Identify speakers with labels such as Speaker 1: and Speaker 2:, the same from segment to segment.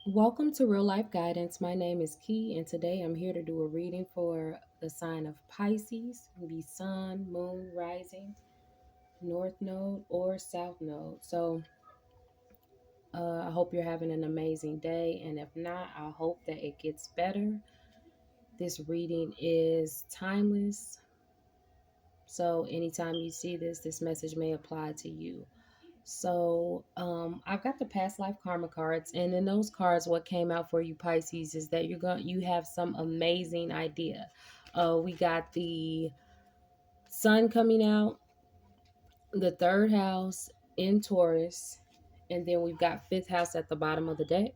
Speaker 1: Welcome to Real Life Guidance. My name is Key, and today I'm here to do a reading for the sign of Pisces. It can be Sun, Moon, Rising, North Node, or South Node. I hope you're having an amazing day, and if not, I hope that it gets better. This reading is timeless, so anytime you see this message may apply to you. I've got the past life karma cards, and in those cards, what came out for you, Pisces, is that you have some amazing idea. We got the sun coming out, the third house in Taurus, and then we've got fifth house at the bottom of the deck.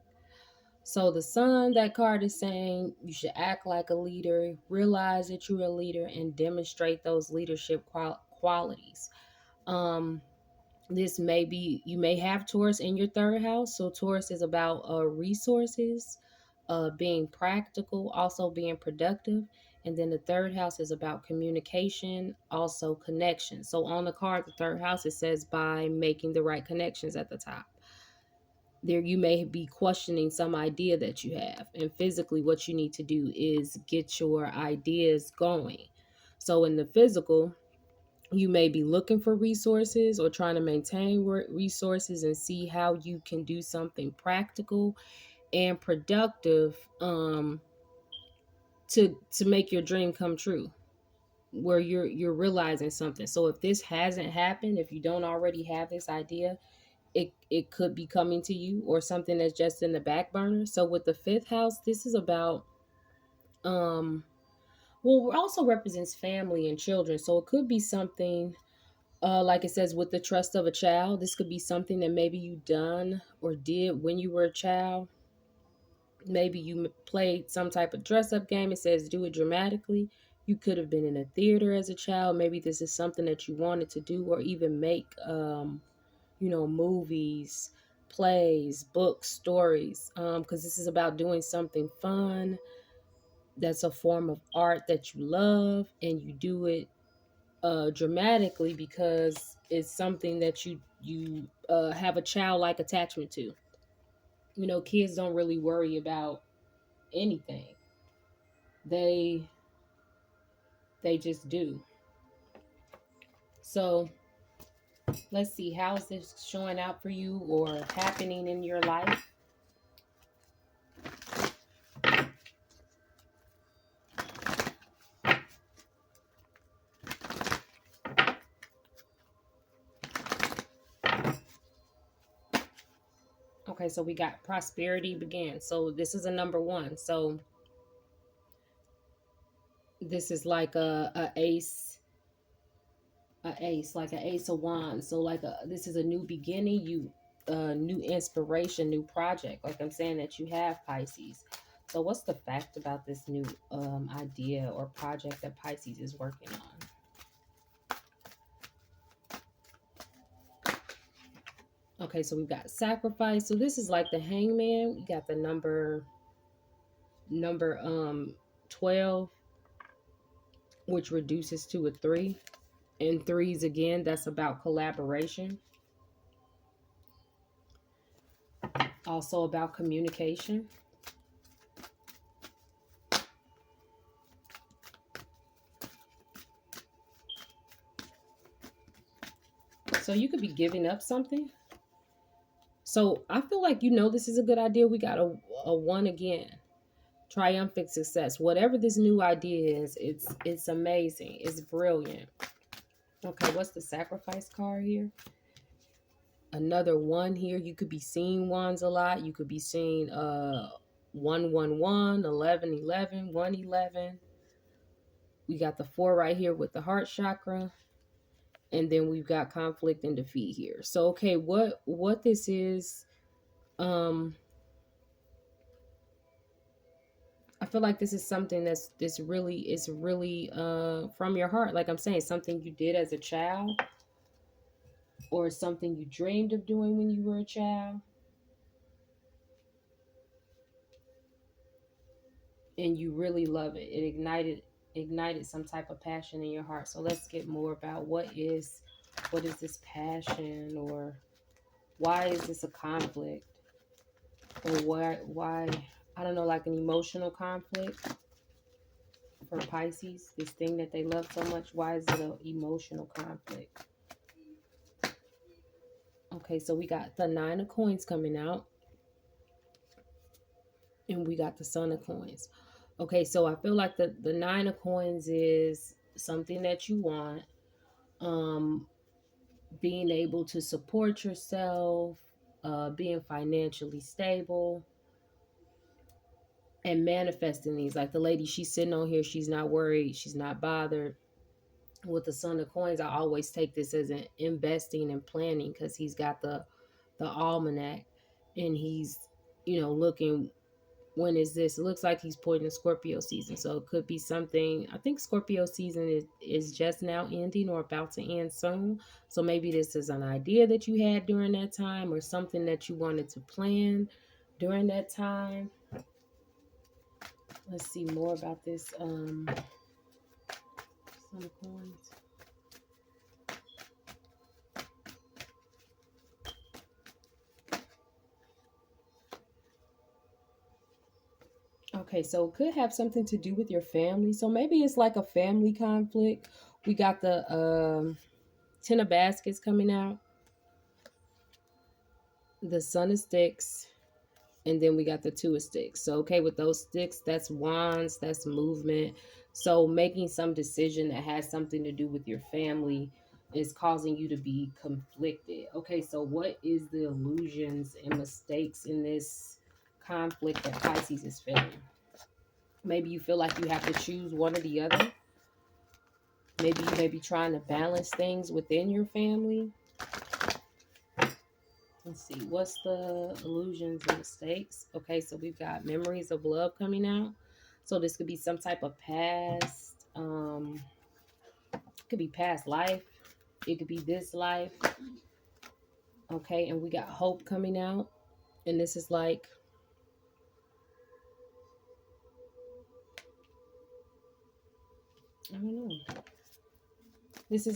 Speaker 1: So the sun, that card is saying you should act like a leader, realize that you're a leader, and demonstrate those leadership qualities. Um, this may be, you may have Taurus in your third house. So Taurus is about resources, being practical, also being productive. And then the third house is about communication, also connection. So on the card, the third house, it says by making the right connections at the top. There you may be questioning some idea that you have. And physically, what you need to do is get your ideas going. So in the physical, you may be looking for resources or trying to maintain resources and see how you can do something practical and productive to make your dream come true, where you're realizing something. So if this hasn't happened, if you don't already have this idea, it could be coming to you, or something that's just in the back burner. So with the fifth house, this is about well, it also represents family and children. So it could be something like it says, with the trust of a child. This could be something that maybe you done or did when you were a child. Maybe you played some type of dress up game. It says do it dramatically. You could have been in a theater as a child. Maybe this is something that you wanted to do, or even make, movies, plays, books, stories. Because this is about doing something fun. That's a form of art that you love, and you do it dramatically because it's something that you have a childlike attachment to. Kids don't really worry about anything. They they just do. So let's see, how's this showing out for you or happening in your life? Okay, so we got prosperity began. So this is a number one. So this is like a ace, like an ace of wands. So this is a new beginning, new inspiration, new project. Like I'm saying that you have, Pisces. So what's the fact about this new idea or project that Pisces is working on? Okay, so we've got sacrifice. So this is like the hangman. We got the number 12, which reduces to a 3. And threes, again, that's about collaboration. Also about communication. So you could be giving up something. So I feel like this is a good idea. We got a 1 again. Triumphant success. Whatever this new idea is, it's amazing. It's brilliant. Okay, what's the sacrifice card here? Another 1 here. You could be seeing ones a lot. You could be seeing 111, 1111, 111. We got the 4 right here with the heart chakra. And then we've got conflict and defeat here. So okay, what this is, I feel like this is something this really is really from your heart. Like I'm saying, something you did as a child, or something you dreamed of doing when you were a child, and you really love it. It ignited some type of passion in your heart. So let's get more about what is this passion, or why is this a conflict, or why I don't know, like an emotional conflict for Pisces, this thing that they love so much. Why is it an emotional conflict? Okay, so we got the Nine of Coins coming out, and we got the Son of Coins. Okay, so I feel like the Nine of Coins is something that you want. Um, being able to support yourself, being financially stable, and manifesting these. Like the lady, she's sitting on here, she's not worried, she's not bothered. With the Son of Coins, I always take this as an investing and planning, because he's got the almanac, and he's, looking, when is this? It looks like he's pointing to Scorpio season. So it could be something. I think Scorpio season is just now ending or about to end soon. So maybe this is an idea that you had during that time, or something that you wanted to plan during that time. Let's see more about this Son of Coins. Okay, so it could have something to do with your family. So maybe it's like a family conflict. We got the Ten of Baskets coming out, the Son of Sticks, and then we got the Two of Sticks. So okay, with those sticks, that's wands, that's movement. So making some decision that has something to do with your family is causing you to be conflicted. Okay, so what is the illusions and mistakes in this conflict that Pisces is feeling? Maybe you feel like you have to choose one or the other. Maybe you may be trying to balance things within your family. Let's see, what's the illusions and mistakes? Okay, so we've got memories of love coming out. So this could be some type of past, it could be past life. It could be this life. Okay, and we got hope coming out. And this is like, I don't know. This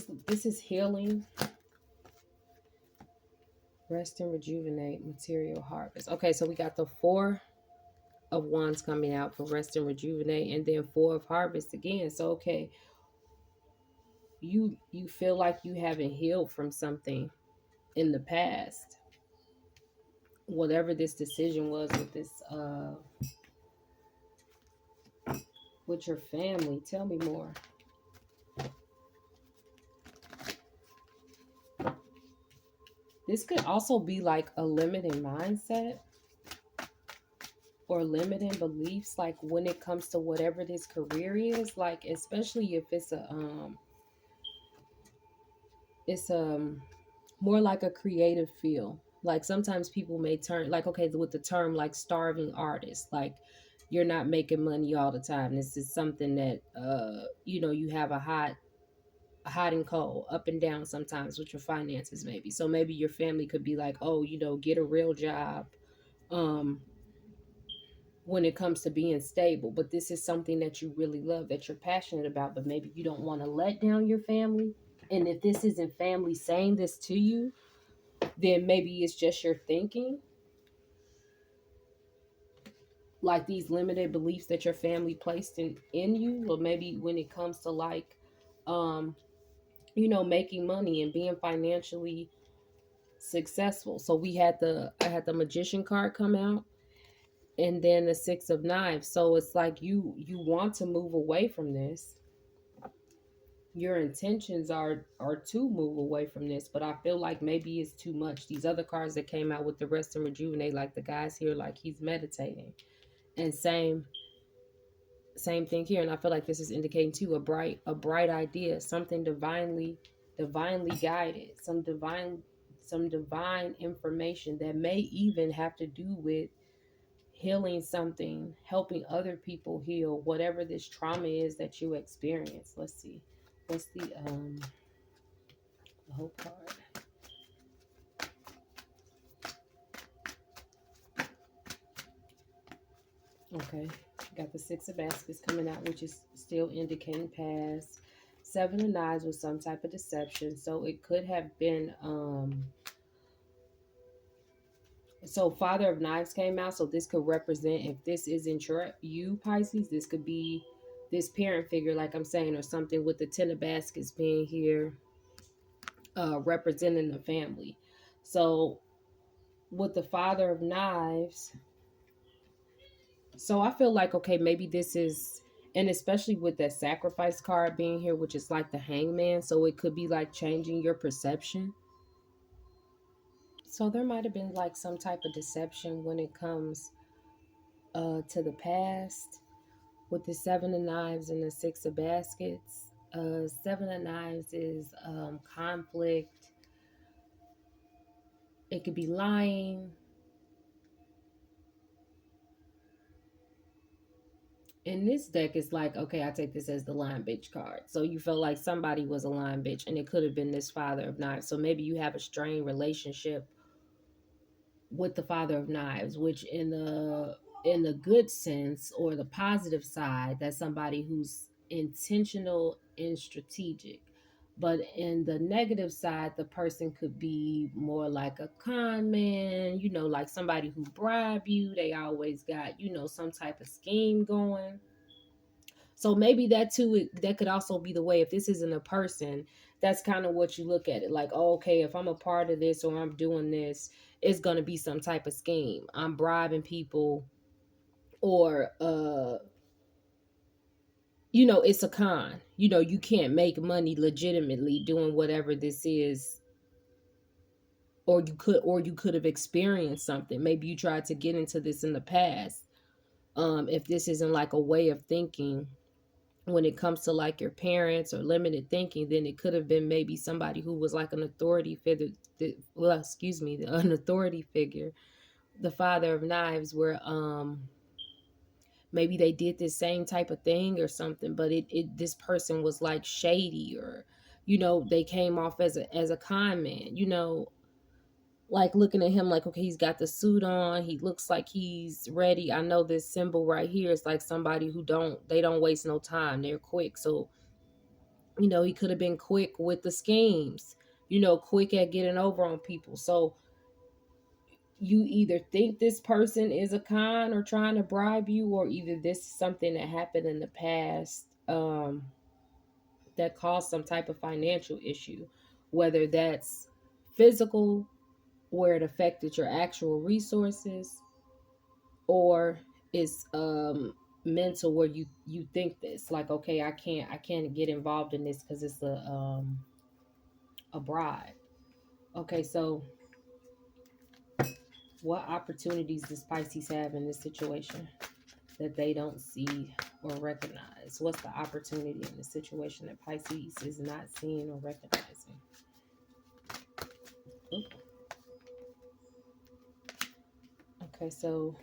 Speaker 1: is healing, rest and rejuvenate, material harvest. Okay, so we got the Four of Wands coming out for rest and rejuvenate, and then Four of Harvest again. So okay, you feel like you haven't healed from something in the past, whatever this decision was with this with your family. Tell me more. This could also be like a limiting mindset or limiting beliefs, like when it comes to whatever this career is, like especially if it's more like a creative field. Like sometimes people may turn, like, okay, with the term like starving artist, like you're not making money all the time. This is something that you have a hot and cold, up and down sometimes with your finances, maybe. So maybe your family could be like, oh, get a real job um when it comes to being stable. But this is something that you really love, that you're passionate about, but maybe you don't want to let down your family. And if this isn't family saying this to you, then maybe it's just your thinking, like these limited beliefs that your family placed in you. Or maybe when it comes to like um making money and being financially successful. So I had the Magician card come out, and then the Six of Knives. So it's like you want to move away from this. Your intentions are to move away from this, but I feel like maybe it's too much. These other cards that came out with the rest and rejuvenate, like the guys here, like he's meditating. And same thing here. And I feel like this is indicating too a bright idea, something divinely guided, some divine information that may even have to do with healing something, helping other people heal whatever this trauma is that you experience. Let's see. What's the hope card? Okay. Got the Six of Baskets coming out, which is still indicating past. Seven of Knives was some type of deception. So it could have been So Father of Knives came out, so this could represent, if this isn't you Pisces, this could be this parent figure, like I'm saying, or something with the Ten of Baskets being here, representing the family. So with the Father of Knives, so I feel like, okay, maybe this is, and especially with that sacrifice card being here, which is like the Hangman, so it could be like changing your perception. So there might have been like some type of deception when it comes to the past with the Seven of Knives and the Six of Baskets. Seven of Knives is conflict. It could be lying. In this deck, it's like, okay, I take this as the lying bitch card. So you felt like somebody was a lying bitch, and it could have been this Father of Knives. So maybe you have a strained relationship with the Father of Knives, which in the good sense or the positive side, that's somebody who's intentional and strategic. But in the negative side, the person could be more like a con man, like somebody who bribe you. They always got, some type of scheme going. So maybe that too, that could also be the way, if this isn't a person, that's kind of what you look at it like, oh, okay, if I'm a part of this or I'm doing this, it's going to be some type of scheme. I'm bribing people, or it's a con. You can't make money legitimately doing whatever this is, or you could have experienced something. Maybe you tried to get into this in the past. If this isn't like a way of thinking when it comes to like your parents or limited thinking, then it could have been maybe somebody who was like an authority figure. Well, excuse me, an authority figure, the Father of Knives, where maybe they did this same type of thing or something, but it this person was like shady, or they came off as a con man, like looking at him like, okay, he's got the suit on, he looks like he's ready. I know this symbol right here is like somebody who don't waste no time, they're quick. So he could have been quick with the schemes, quick at getting over on people. So you either think this person is a con or trying to bribe you, or either this is something that happened in the past, that caused some type of financial issue, whether that's physical, where it affected your actual resources, or it's mental, where you think this, like, okay, I can't get involved in this because it's a bribe. Okay, so what opportunities does Pisces have in this situation that they don't see or recognize? What's the opportunity in the situation that Pisces is not seeing or recognizing? Oop. Okay, so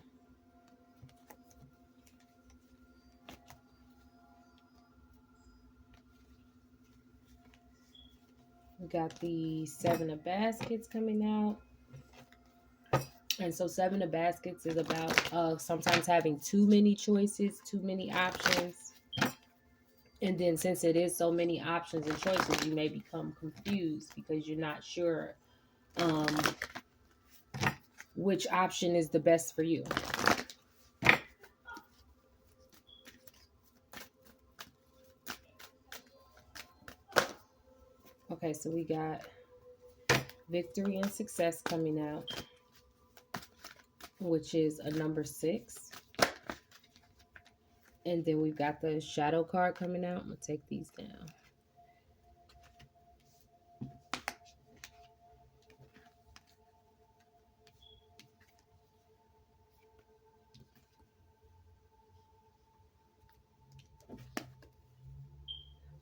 Speaker 1: we got the Seven of Baskets coming out. And so Seven of Baskets is about sometimes having too many choices, too many options. And then since it is so many options and choices, you may become confused because you're not sure um, which option is the best for you. Okay, so we got Victory and Success coming out, which is a number 6. And then we've got the Shadow card coming out. I'm going to take these down.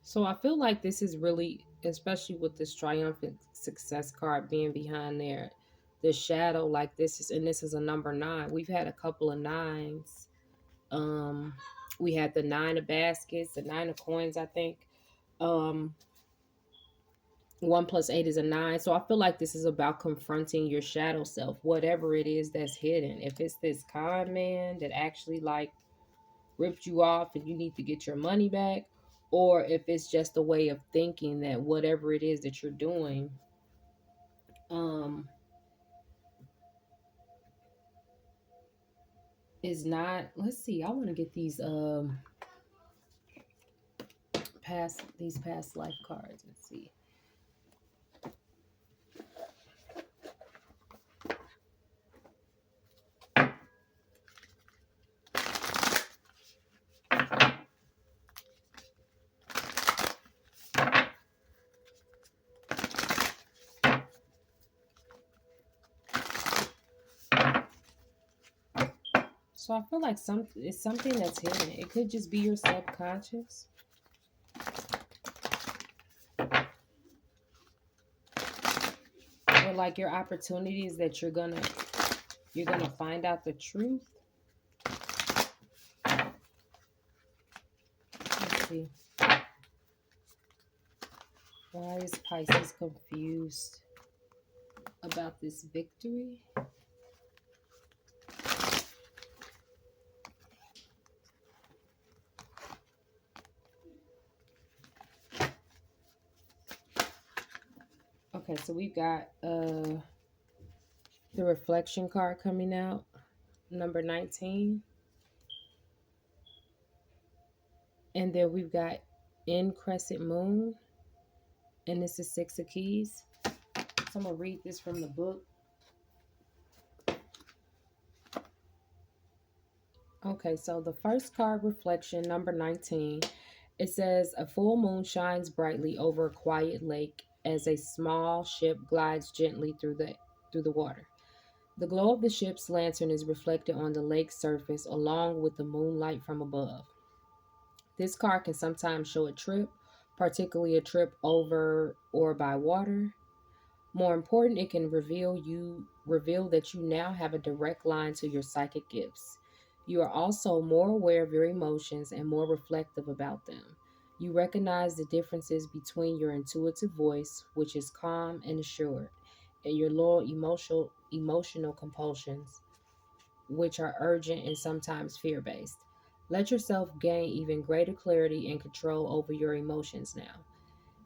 Speaker 1: So I feel like this is really, especially with this Triumphant Success card being behind there, the shadow, like this is, and this is a number 9. We've had a couple of 9s. Um, we had the 9 of Baskets, the 9 of Coins, I think. 1 plus 8 is a 9. So I feel like this is about confronting your shadow self, whatever it is that's hidden. If it's this con man that actually like ripped you off and you need to get your money back, or if it's just a way of thinking that whatever it is that you're doing, um is not, let's see, I want to get these past life cards and see. So I feel like it's something that's hidden. It could just be your subconscious. Or like your opportunities that you're gonna find out the truth. Let's see. Why is Pisces confused about this victory? Okay, so we've got the reflection card coming out, number 19. And then we've got in crescent moon, and this is 6 of keys. So I'm gonna read this from the book. Okay, so the first card, reflection, number 19, it says a full moon shines brightly over a quiet lake as a small ship glides gently through the water. The glow of the ship's lantern is reflected on the lake's surface along with the moonlight from above. This card can sometimes show a trip, particularly a trip over or by water. More important, it can reveal that you now have a direct line to your psychic gifts. You are also more aware of your emotions and more reflective about them. You recognize the differences between your intuitive voice, which is calm and assured, and your low emotional compulsions, which are urgent and sometimes fear-based. Let yourself gain even greater clarity and control over your emotions now.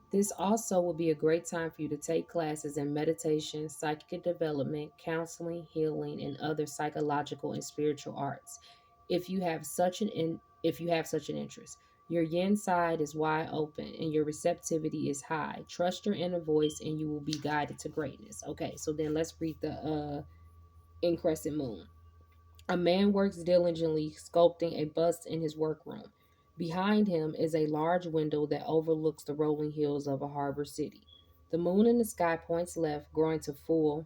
Speaker 1: This also will be a great time for you to take classes in meditation, psychic development, counseling, healing, and other psychological and spiritual arts. If you have such an interest, your yin side is wide open and your receptivity is high. Trust your inner voice and you will be guided to greatness. Okay, so then let's read the in crescent moon. A man works diligently sculpting a bust in his workroom. Behind him is a large window that overlooks the rolling hills of a harbor city. The moon in the sky points left, growing to full.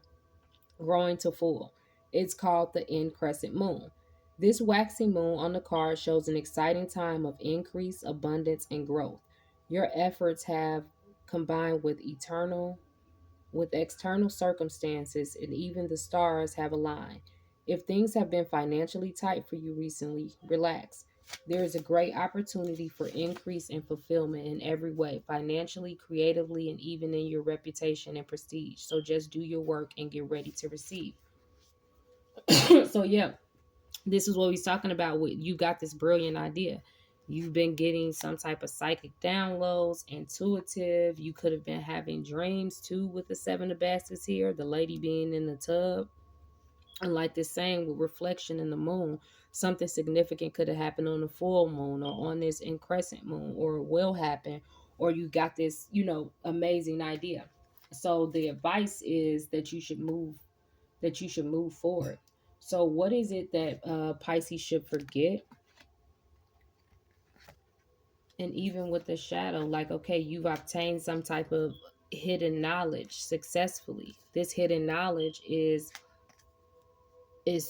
Speaker 1: It's called the end crescent moon. This waxing moon on the card shows an exciting time of increase, abundance, and growth. Your efforts have combined with external circumstances, and even the stars have aligned. If things have been financially tight for you recently, relax. There is a great opportunity for increase and fulfillment in every way, financially, creatively, and even in your reputation and prestige. So just do your work and get ready to receive. So, yeah, this is what he's talking about. You got this brilliant idea. You've been getting some type of psychic downloads, intuitive. You could have been having dreams too with the seven of baskets here, the lady being in the tub. And like this saying with reflection in the moon, something significant could have happened on the full moon or on this in crescent moon, or it will happen, or you got this, amazing idea. So the advice is that you should move forward. So what is it that Pisces should forget? And even with the shadow, like, okay, you've obtained some type of hidden knowledge successfully. This hidden knowledge is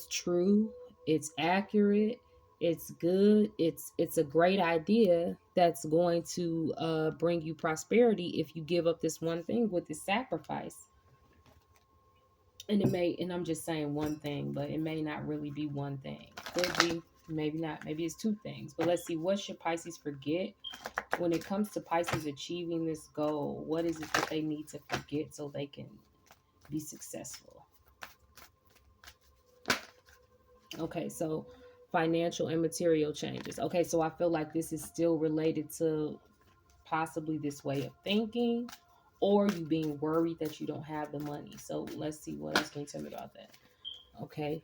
Speaker 1: true, it's accurate, it's good, it's a great idea that's going to bring you prosperity if you give up this one thing with this sacrifice. And I'm just saying one thing, but it may not really be one thing. Could be, maybe not, maybe it's two things. But let's see, what should Pisces forget when it comes to Pisces achieving this goal? What is it that they need to forget so they can be successful? Okay, so financial and material changes. Okay, so I feel like this is still related to possibly this way of thinking, or you being worried that you don't have the money. So let's see, what else can you tell me about that? Okay,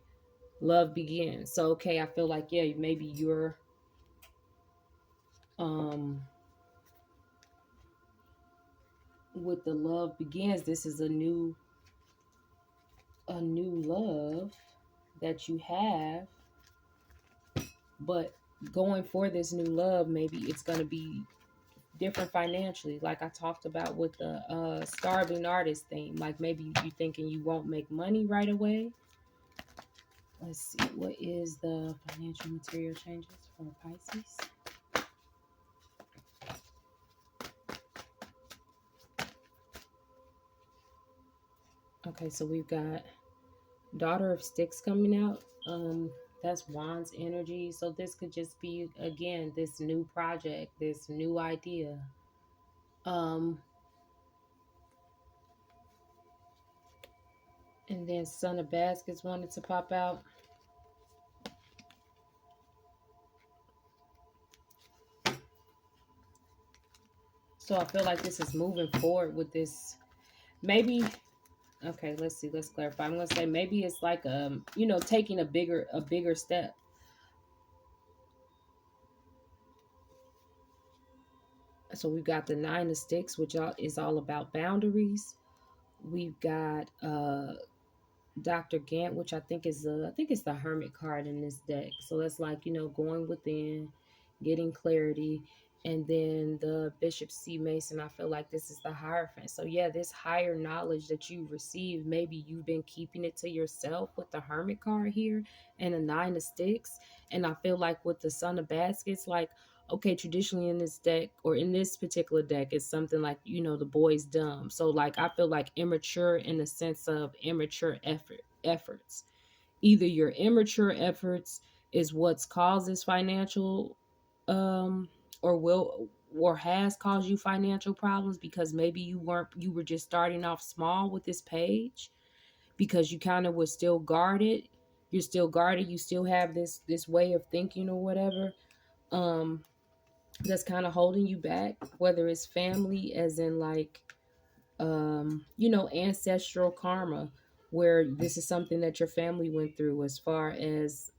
Speaker 1: love begins. So okay, I feel like, yeah, maybe you're with the love begins, this is a new love that you have, but going for this new love, maybe it's going to be different financially, like I talked about with the starving artist thing. Like maybe you thinking you won't make money right away. Let's see, what is the financial material changes for Pisces? Okay, so we've got Daughter of Sticks coming out. That's Wands energy. So this could just be, again, this new project, this new idea. And then Son of Baskets wanted to pop out. So I feel like this is moving forward with this. Maybe, okay, let's see, let's clarify. I'm gonna say maybe it's like taking a bigger step. So we've got the Nine of Sticks, which is all about boundaries. We've got Dr. Gant, which I think it's the Hermit card in this deck. So that's like, going within, getting clarity. And then the Bishop C. Mason, I feel like this is the Hierophant. So yeah, this higher knowledge that you receive, maybe you've been keeping it to yourself with the Hermit card here and the Nine of Sticks. And I feel like with the Son of Baskets, like, okay, traditionally in this deck or in this particular deck, it's something like, the boy's dumb. So like I feel like immature in the sense of immature efforts. Either your immature efforts is what's caused this financial or will or has caused you financial problems, because maybe you were just starting off small with this page, because you kind of was still guarded. You're still guarded, you still have this way of thinking or whatever. Um that's kind of holding you back, whether it's family, as in like ancestral karma, where this is something that your family went through, as far as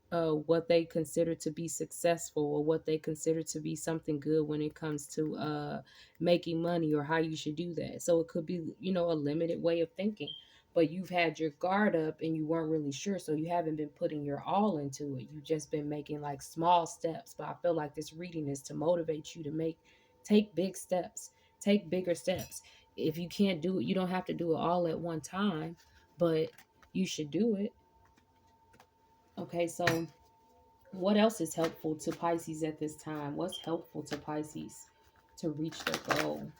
Speaker 1: what they consider to be successful, or what they consider to be something good when it comes to making money, or how you should do that. So it could be, a limited way of thinking, but you've had your guard up and you weren't really sure, so you haven't been putting your all into it. You've just been making like small steps. But I feel like this reading is to motivate you to take big steps, take bigger steps. If you can't do it, you don't have to do it all at one time, but you should do it. Okay, so what else is helpful to Pisces at this time? What's helpful to Pisces to reach their goal?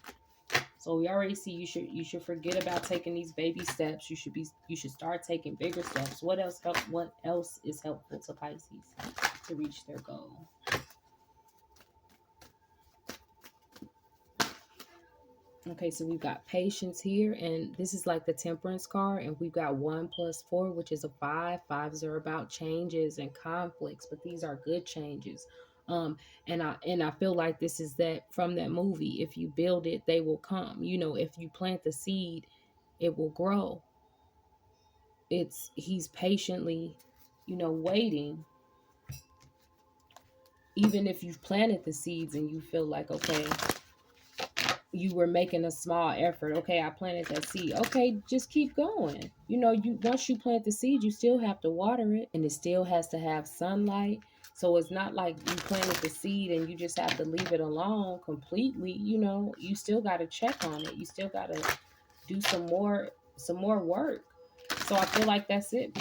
Speaker 1: So we already see you should forget about taking these baby steps. You should start taking bigger steps. What else is helpful to Pisces to reach their goal? Okay, so we've got patience here, and this is like the temperance card, and we've got 1 + 4, which is a 5. Fives are about changes and conflicts, but these are good changes. And I feel like this is that from that movie. If you build it, they will come. If you plant the seed, it will grow. He's patiently, waiting. Even if you've planted the seeds and you feel like, okay, you were making a small effort. Okay, I planted that seed. Okay, just keep going. You once you plant the seed, you still have to water it, and it still has to have sunlight. So it's not like you planted the seed and you just have to leave it alone completely. You still got to check on it. You still got to do some more work. So I feel like that's it.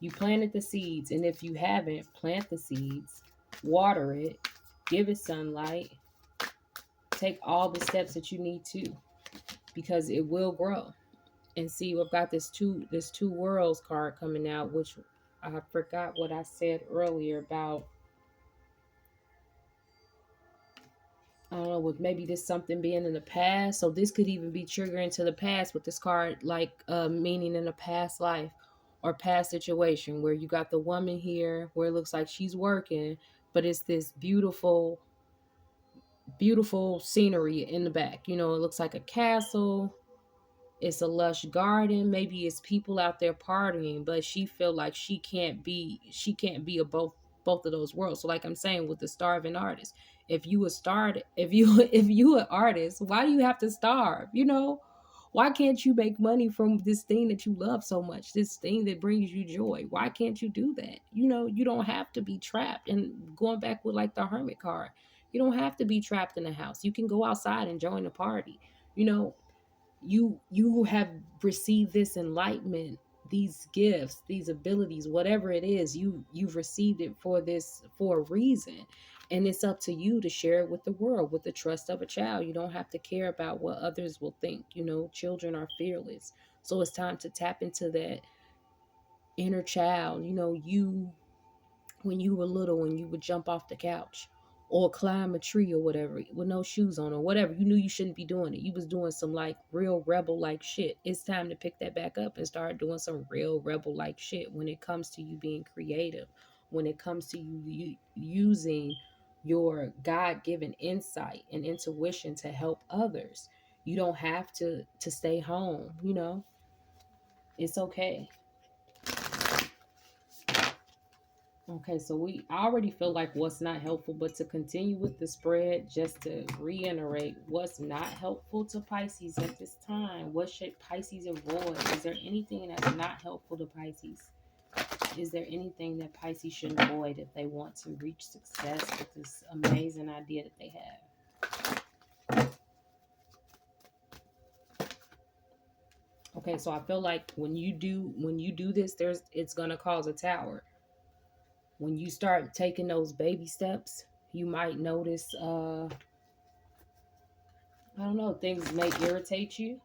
Speaker 1: You planted the seeds, and if you haven't, plant the seeds, water it, give it sunlight, take all the steps that you need to, because it will grow. And see, we've got this two worlds card coming out, which I forgot what I said earlier about, I don't know, with maybe this something being in the past. So this could even be triggering to the past with this card, like meaning in a past life or past situation, where you got the woman here where it looks like she's working, but it's this beautiful beautiful scenery in the back. It looks like a castle. it's a lush garden, maybe it's people out there partying, but she feel like she can't be a both of those worlds. So like I'm saying with the starving artist, if you a start if you if you an artist, why do you have to starve? Why can't you make money from this thing that you love so much, this thing that brings you joy? Why can't you do that? You don't have to be trapped. And going back with like the hermit card, you don't have to be trapped in a house. You can go outside and join the party. you know you have received this enlightenment, these gifts, these abilities, whatever it is, you've received it for a reason. And it's up to you to share it with the world with the trust of a child. You don't have to care about what others will think. Children are fearless. So it's time to tap into that inner child. You when you were little and you would jump off the couch or climb a tree or whatever with no shoes on or whatever. You knew you shouldn't be doing it. You was doing some like real rebel like shit. It's time to pick that back up and start doing some real rebel like shit when it comes to you being creative, when it comes to you using your God-given insight and intuition to help others. You don't have to stay home. It's okay. Okay, so I already feel like what's not helpful, but to continue with the spread, just to reiterate what's not helpful to Pisces at this time. What should Pisces avoid? Is there anything that's not helpful to Pisces? Is there anything that Pisces should avoid if they want to reach success with this amazing idea that they have? Okay, so I feel like when you do this, it's gonna cause a tower. When you start taking those baby steps, you might notice I don't know, things may irritate you.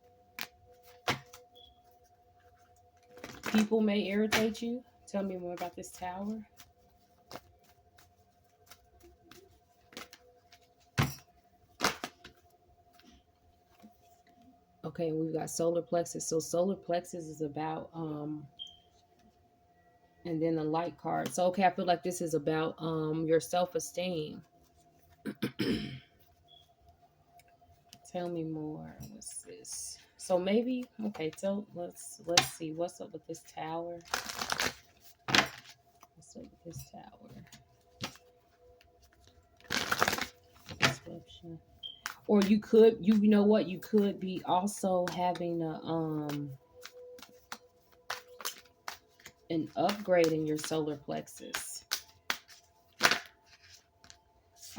Speaker 1: People may irritate you. Tell me more about this tower. Okay, we've got solar plexus. So solar plexus is about and then the light card. So okay, I feel like this is about your self-esteem. Tell me more. What's this? So maybe okay, so let's see what's up with this tower. What's up with this tower? Description. Or you know what, you could be also having an upgrade in your solar plexus.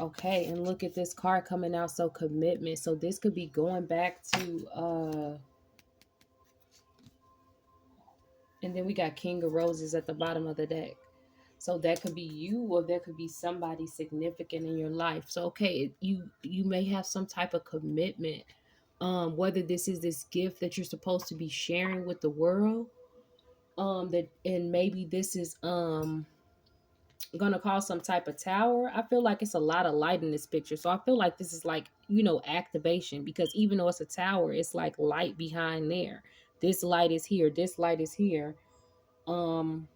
Speaker 1: Okay, and look at this card coming out. So commitment. So this could be going back to and then we got King of Roses at the bottom of the deck. So that could be you, or there could be somebody significant in your life. So okay, you may have some type of commitment. Whether this is this gift that you're supposed to be sharing with the world, that and maybe this is gonna cause some type of tower. I feel like it's a lot of light in this picture. So I feel like this is like, activation, because even though it's a tower, it's like light behind there. This light is here, this light is here. Um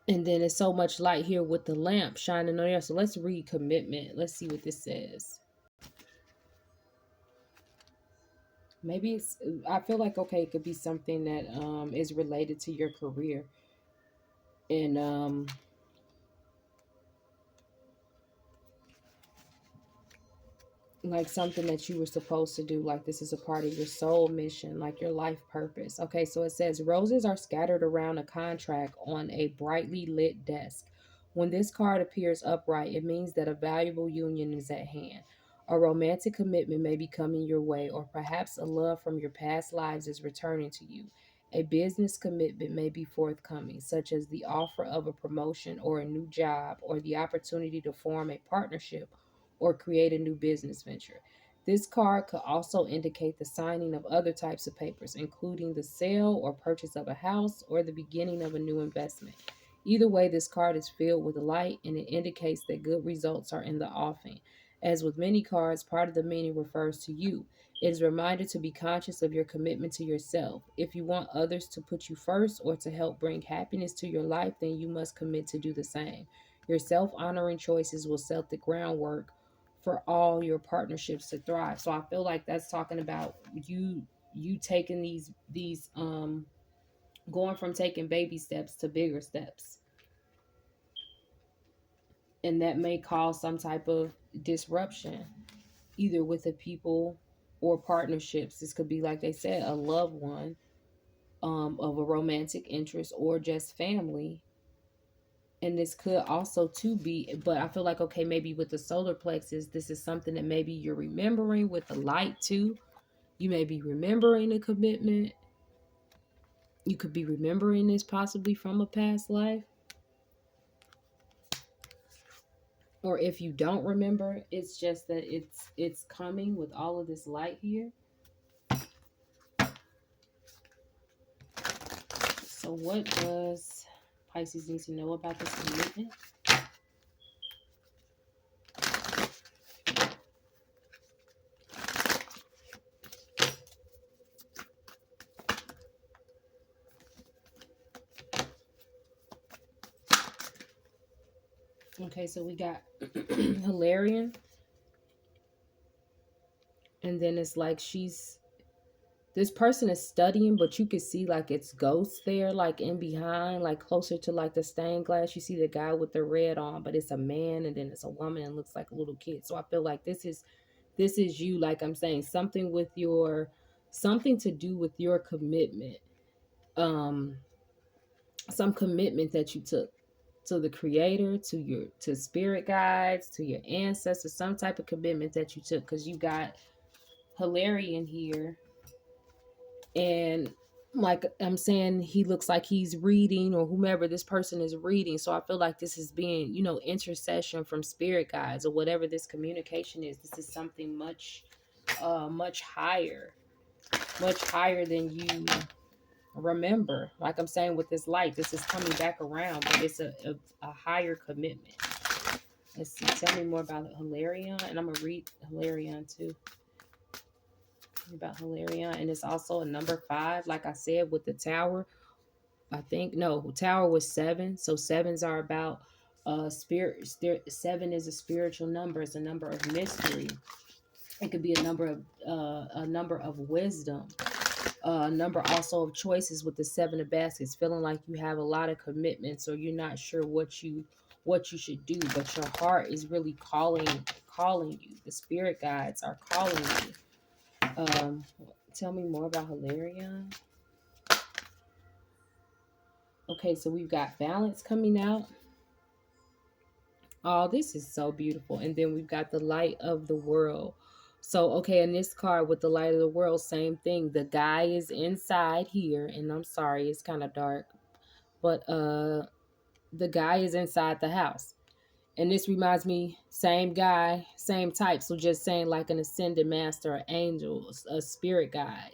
Speaker 1: and then it's so much light here with the lamp shining on there. So let's read commitment. Let's see what this says. Maybe it's I feel like okay, it could be something that is related to your career. And like something that you were supposed to do, like this is a part of your soul mission, like your life purpose. Okay, so it says roses are scattered around a contract on a brightly lit desk. When this card appears upright, it means that a valuable union is at hand. A romantic commitment may be coming your way, or perhaps a love from your past lives is returning to you. A business commitment may be forthcoming, such as the offer of a promotion or a new job, or the opportunity to form a partnership or create a new business venture. This card could also indicate the signing of other types of papers, including the sale or purchase of a house or the beginning of a new investment. Either way, this card is filled with light and it indicates that good results are in the offing. As with many cards, part of the meaning refers to you. It is a reminder to be conscious of your commitment to yourself. If you want others to put you first or to help bring happiness to your life, then you must commit to do the same. Your self honoring choices will set the groundwork for all your partnerships to thrive. So I feel like that's talking about you taking these going from taking baby steps to bigger steps. And that may cause some type of disruption, either with the people or partnerships. This could be, like they said, a loved one, of a romantic interest, or just family. And this could also too be, but I feel like, okay, maybe with the solar plexus, this is something that maybe you're remembering with the light too. You may be remembering a commitment. You could be remembering this possibly from a past life. Or if you don't remember, it's just that it's coming with all of this light here. So what does Pisces need to know about this commitment? Okay, so we got Hilarion. And then it's like this person is studying, but you can see like it's ghosts there, like in behind, like closer to like the stained glass. You see the guy with the red on, but it's a man, and then it's a woman and looks like a little kid. So I feel like this is you, like I'm saying, something to do with your commitment. Um some commitment that you took to the creator, to spirit guides, to your ancestors, some type of commitment that you took, because you got Hilarion here. And like I'm saying, he looks like he's reading, or whomever this person is reading. So I feel like this is being, intercession from spirit guides, or whatever this communication is. This is something much higher than you remember. Like I'm saying, with this light, this is coming back around, but it's a higher commitment. Let's see. Tell me more about Hilarion, and I'm gonna read Hilarion too. About Hilarion, and it's also a number 5, like I said, with the tower. I think no, tower was 7, so sevens are about spirit. 7 is a spiritual number. It's a number of mystery. It could be a number of wisdom, a number also of choices. With the 7 of baskets, feeling like you have a lot of commitments, or you're not sure what you should do, but your heart is really calling you. The spirit guides are calling you. Tell me more about Hilarion. Okay, so we've got balance coming out. Oh, this is so beautiful. And then we've got the light of the world. So, okay, in this card with the light of the world, same thing. The guy is inside here, and I'm sorry, it's kind of dark, but the guy is inside the house. And this reminds me, same guy, same type. So just saying, like an ascended master, an angel, a spirit guide,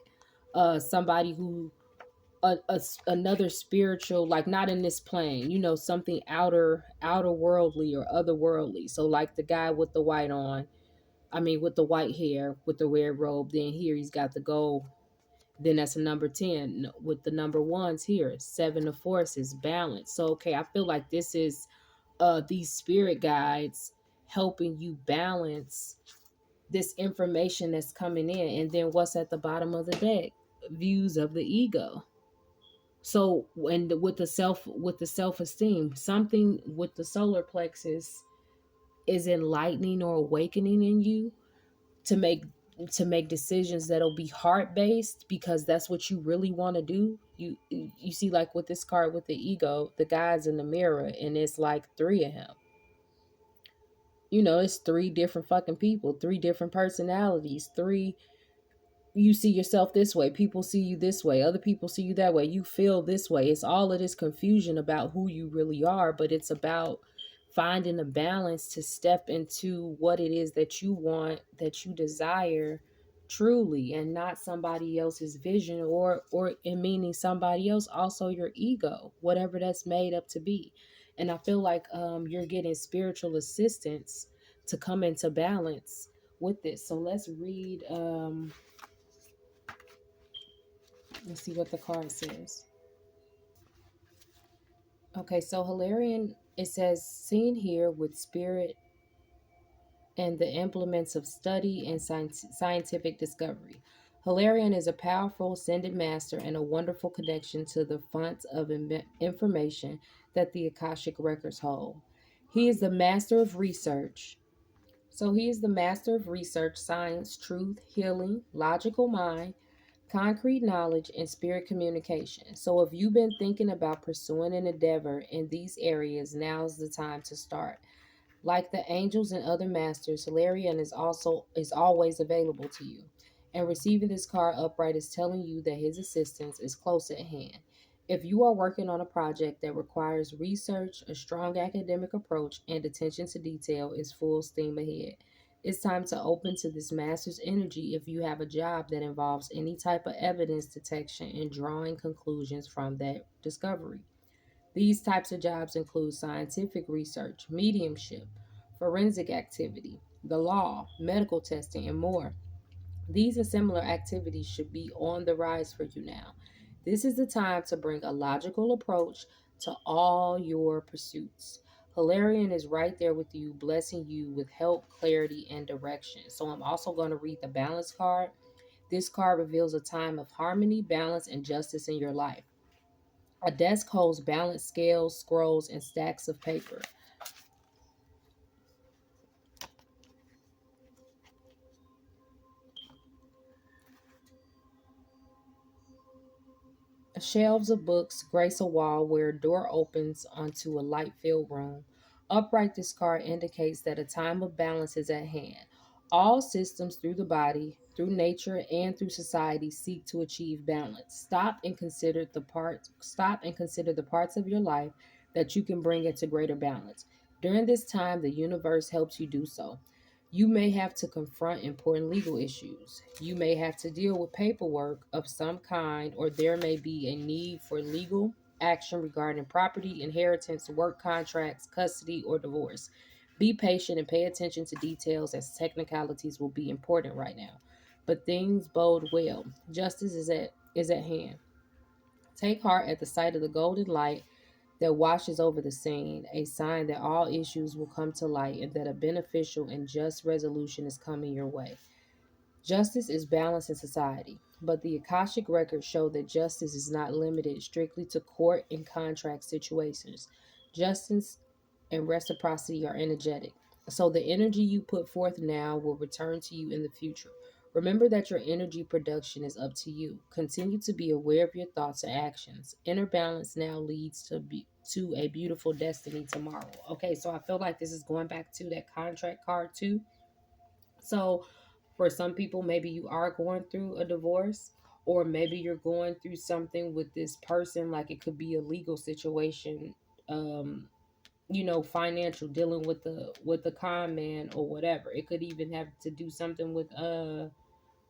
Speaker 1: somebody who another spiritual, like not in this plane, something outer worldly or otherworldly. So like the guy with the white on, I mean with the white hair with the red robe, then here he's got the gold. Then that's a number 10 with the number ones here. 7 of forces, balance. So okay, I feel like this is these spirit guides helping you balance this information that's coming in. And then what's at the bottom of the deck? Views of the ego. So when with the self-esteem, something with the solar plexus is enlightening or awakening in you to make decisions that'll be heart based, because that's what you really want to do. You see, like with this card with the ego, the guy's in the mirror, and it's like 3 of him. It's 3 different fucking people, 3 different personalities, 3. You see yourself this way, people see you this way, other people see you that way, you feel this way. It's all of this confusion about who you really are, but it's about finding a balance to step into what it is that you want, that you desire truly, and not somebody else's vision, or in meaning somebody else, also your ego, whatever that's made up to be. And I feel like you're getting spiritual assistance to come into balance with this. So let's read let's see what the card says. Okay, so Hilarion, it says, seen here with spirit and the implements of study and scientific discovery. Hilarion is a powerful ascended master and a wonderful connection to the fonts of information that the Akashic records hold. He is the master of research. So he is the master of research, science, truth, healing, logical mind, concrete knowledge, and spirit communication. So if you've been thinking about pursuing an endeavor in these areas, now's the time to start. Like the angels and other masters, Hilarion is always available to you. And receiving this card upright is telling you that his assistance is close at hand. If you are working on a project that requires research, a strong academic approach, and attention to detail, is full steam ahead. It's time to open to this master's energy if you have a job that involves any type of evidence detection and drawing conclusions from that discovery. These types of jobs include scientific research, mediumship, forensic activity, the law, medical testing, and more. These and similar activities should be on the rise for you now. This is the time to bring a logical approach to all your pursuits. Hilarion is right there with you, blessing you with help, clarity, and direction. So I'm also going to read the balance card. This card reveals a time of harmony, balance, and justice in your life. A desk holds balanced scales, scrolls, and stacks of paper. Shelves of books grace a wall where a door opens onto a light filled room. Upright, this card indicates that a time of balance is at hand. All systems through the body, through nature, and through society seek to achieve balance. Stop and consider the parts of your life that you can bring into greater balance. During this time, the universe helps you do so. You may have to confront important legal issues. You may have to deal with paperwork of some kind, or there may be a need for legal action regarding property, inheritance, work contracts, custody, or divorce. Be patient and pay attention to details as technicalities will be important right now. But things bode well. Justice is at hand. Take heart at the sight of the golden light that washes over the scene, a sign that all issues will come to light and that a beneficial and just resolution is coming your way. Justice is balanced in society, but the Akashic records show that justice is not limited strictly to court and contract situations. Justice and reciprocity are energetic. So the energy you put forth now will return to you in the future. Remember that your energy production is up to you. Continue to be aware of your thoughts and actions. Inner balance now leads to a beautiful destiny tomorrow. Okay, so I feel like this is going back to that contract card too. So for some people, maybe you are going through a divorce, or maybe you're going through something with this person, like it could be a legal situation, um, financial, dealing with the con man or whatever. It could even have to do something with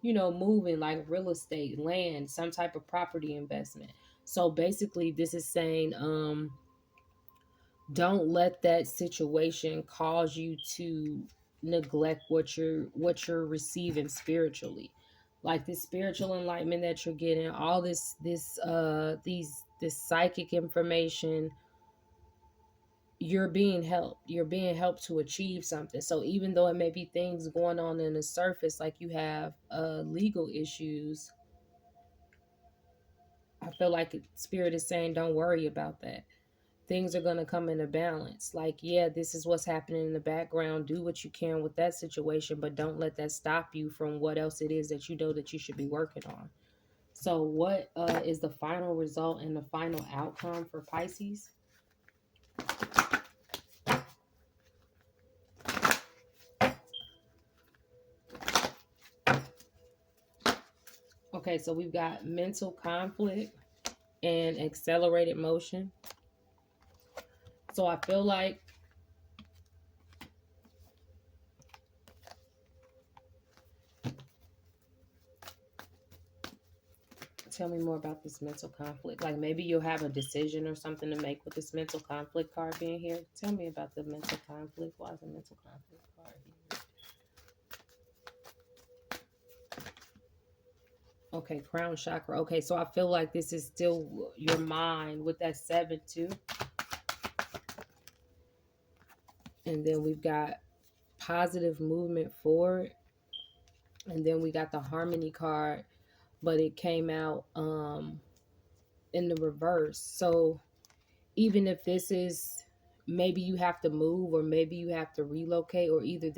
Speaker 1: moving, like real estate, land, some type of property investment. So basically this is saying don't let that situation cause you to neglect what you're receiving spiritually, like this spiritual enlightenment that you're getting, all this psychic information. You're being helped to achieve something. So even though it may be things going on in the surface, like you have legal issues, I feel like spirit is saying don't worry about that. Things are going to come into balance. Like, yeah, this is what's happening in the background. Do what you can with that situation, but don't let that stop you from what else it is that you know that you should be working on. So what is the final result and the final outcome for Pisces? Okay, so we've got mental conflict and accelerated motion. So I feel like, tell me more about this mental conflict. Like maybe you'll have a decision or something to make with this mental conflict card being here. Tell me about the mental conflict. Why is the mental conflict card here? Okay, crown chakra. Okay, so I feel like this is still your mind with that 7 too. And then we've got positive movement forward. And then we got the harmony card, but it came out in the reverse. So even if this is, maybe you have to move, or maybe you have to relocate, or either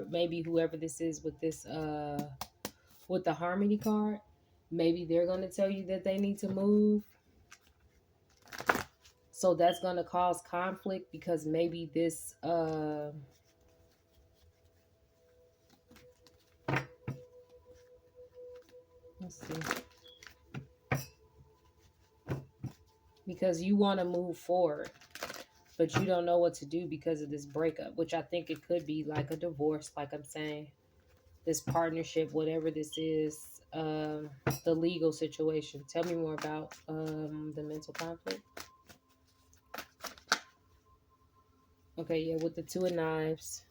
Speaker 1: maybe whoever this is with this with the harmony card, maybe they're going to tell you that they need to move. So that's going to cause conflict, because maybe this let's see, because you want to move forward, but you don't know what to do because of this breakup, which I think it could be like a divorce, like I'm saying, this partnership, whatever this is, the legal situation. Tell me more about the mental conflict. Okay, yeah, with the Two of Knives.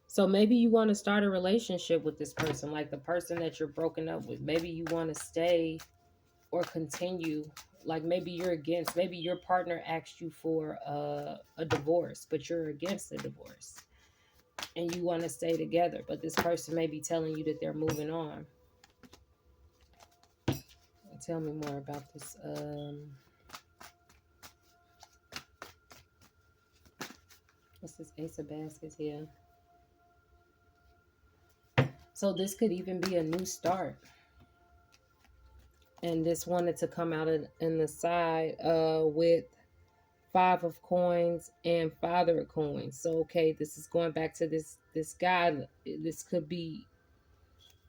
Speaker 1: So maybe you want to start a relationship with this person, like the person that you're broken up with. Maybe you want to stay or continue. Like maybe your partner asked you for a divorce, but you're against the divorce and you want to stay together. But this person may be telling you that they're moving on. Tell me more about this. What's this Ace of Baskets here? So this could even be a new start. And this wanted to come out in the side with Five of Coins and Father of Coins. So okay, this is going back to this guy. This could be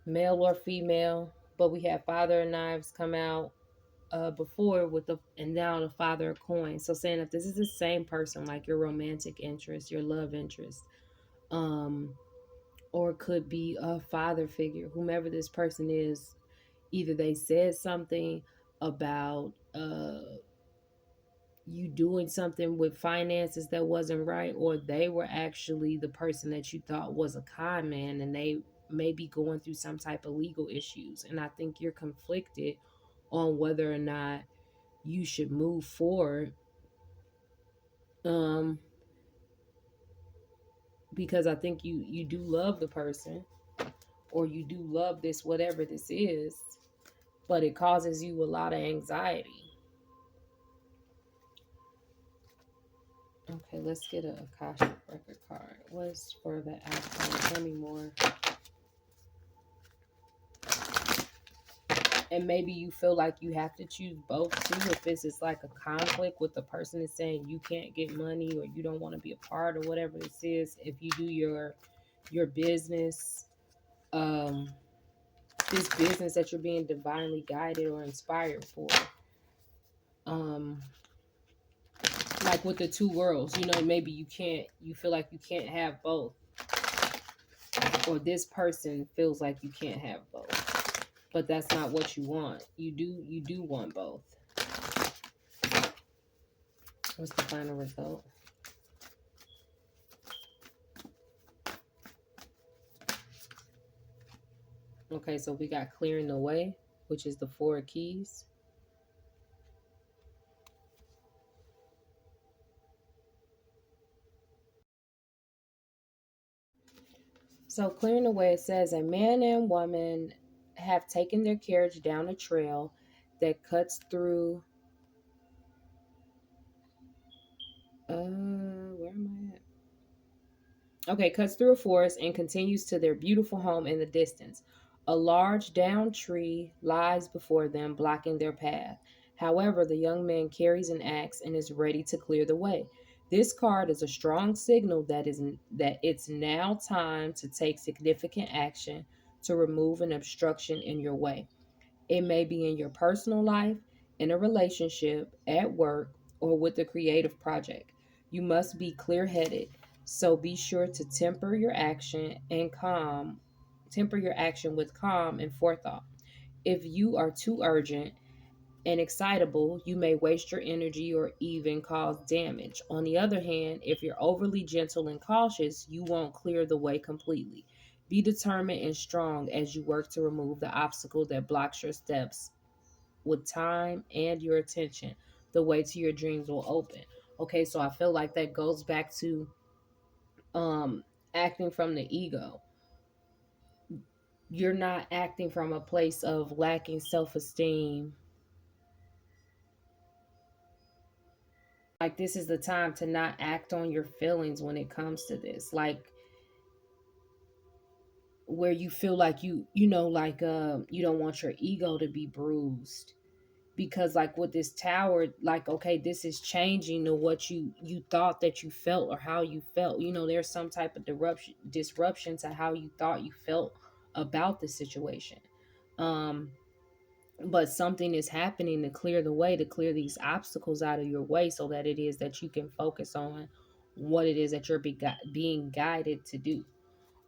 Speaker 1: male or female, but we have Father of Knives come out before with and now the Father of Coins. So saying if this is the same person, like your romantic interest, your love interest, or it could be a father figure, whomever this person is, either they said something about you doing something with finances that wasn't right, or they were actually the person that you thought was a con man, and they may be going through some type of legal issues. And I think you're conflicted on whether or not you should move forward, because I think you do love the person, or you do love this whatever this is, but it causes you a lot of anxiety. Okay, let's get a Akashic record card. What's for the outcome? Tell me more. And maybe you feel like you have to choose both too. If this is like a conflict with the person is saying you can't get money, or you don't want to be a part, or whatever this is. If you do your business, this business that you're being divinely guided or inspired for, like with the two worlds, maybe you feel like you can't have both, or this person feels like you can't have both, but that's not what you want. You do want both. What's the final result? Okay, so we got clearing the way, which is the Four of Keys. So clearing the way, it says a man and woman have taken their carriage down a trail that cuts through where am I at? Okay, cuts through a forest and continues to their beautiful home in the distance. A large downed tree lies before them, blocking their path. However, the young man carries an axe and is ready to clear the way. This card is a strong signal that it's now time to take significant action to remove an obstruction in your way. It may be in your personal life, in a relationship, at work, or with a creative project. You must be clear-headed, so be sure to temper your action with calm and forethought. If you are too urgent and excitable, you may waste your energy or even cause damage. On the other hand, if you're overly gentle and cautious, you won't clear the way completely. Be determined and strong as you work to remove the obstacle that blocks your steps. With time and your attention, the way to your dreams will open. Okay, so I feel like that goes back to acting from the ego. You're not acting from a place of lacking self-esteem. Like, this is the time to not act on your feelings when it comes to this. Like, where you feel like you don't want your ego to be bruised, because like with this tower, like, okay, this is changing to what you thought that you felt or how you felt. There's some type of disruption to how you thought you felt about the situation. um but something is happening to clear the way, to clear these obstacles out of your way, so that it is that you can focus on what it is that you're being guided to do.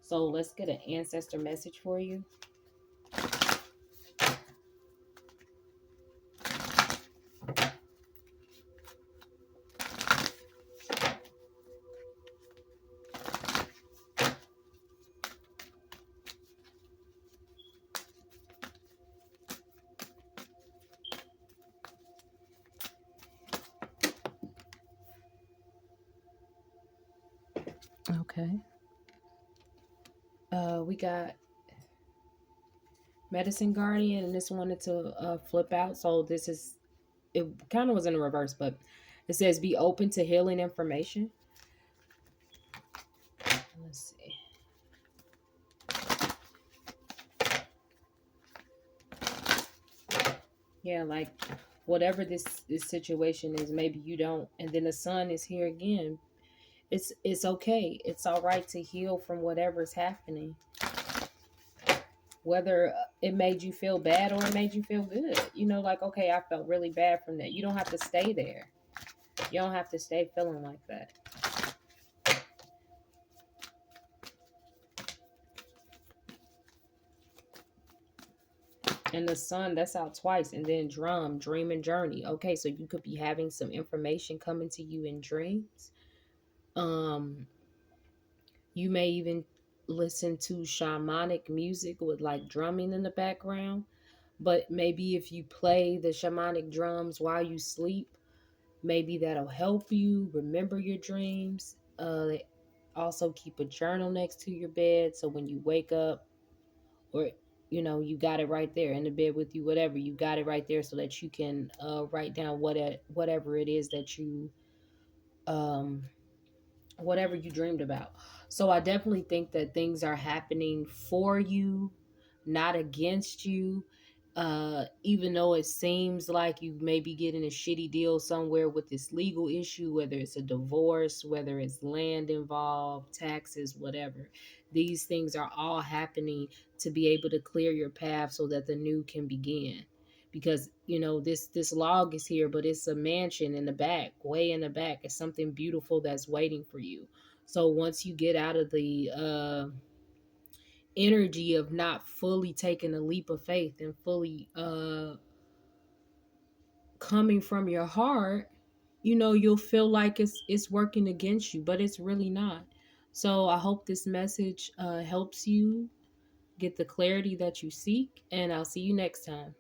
Speaker 1: So let's get an ancestor message for you. Okay. We got Medicine Guardian, and this wanted to flip out. So this is, it kind of was in the reverse, but it says be open to healing information. Let's see. Yeah, like whatever this situation is, maybe you don't, and then the sun is here again. It's okay. It's all right to heal from whatever's happening. Whether it made you feel bad or it made you feel good. Like, okay, I felt really bad from that. You don't have to stay there. You don't have to stay feeling like that. And the sun, that's out twice. And then drum, dream and journey. Okay, so you could be having some information coming to you in dreams. Um, you may even listen to shamanic music with like drumming in the background. But maybe if you play the shamanic drums while you sleep, maybe that'll help you remember your dreams. Also keep a journal next to your bed, so when you wake up, or you got it right there in the bed with you, whatever, you got it right there, so that you can write down whatever it is that you um whatever you dreamed about. So I definitely think that things are happening for you, not against you. Even though it seems like you may be getting a shitty deal somewhere with this legal issue, whether it's a divorce, whether it's land involved, taxes, whatever. These things are all happening to be able to clear your path so that the new can begin. Because this log is here, but it's a mansion in the back, way in the back. It's something beautiful that's waiting for you. So once you get out of the energy of not fully taking a leap of faith and fully coming from your heart, you'll feel like it's working against you, but it's really not. So I hope this message helps you get the clarity that you seek, and I'll see you next time.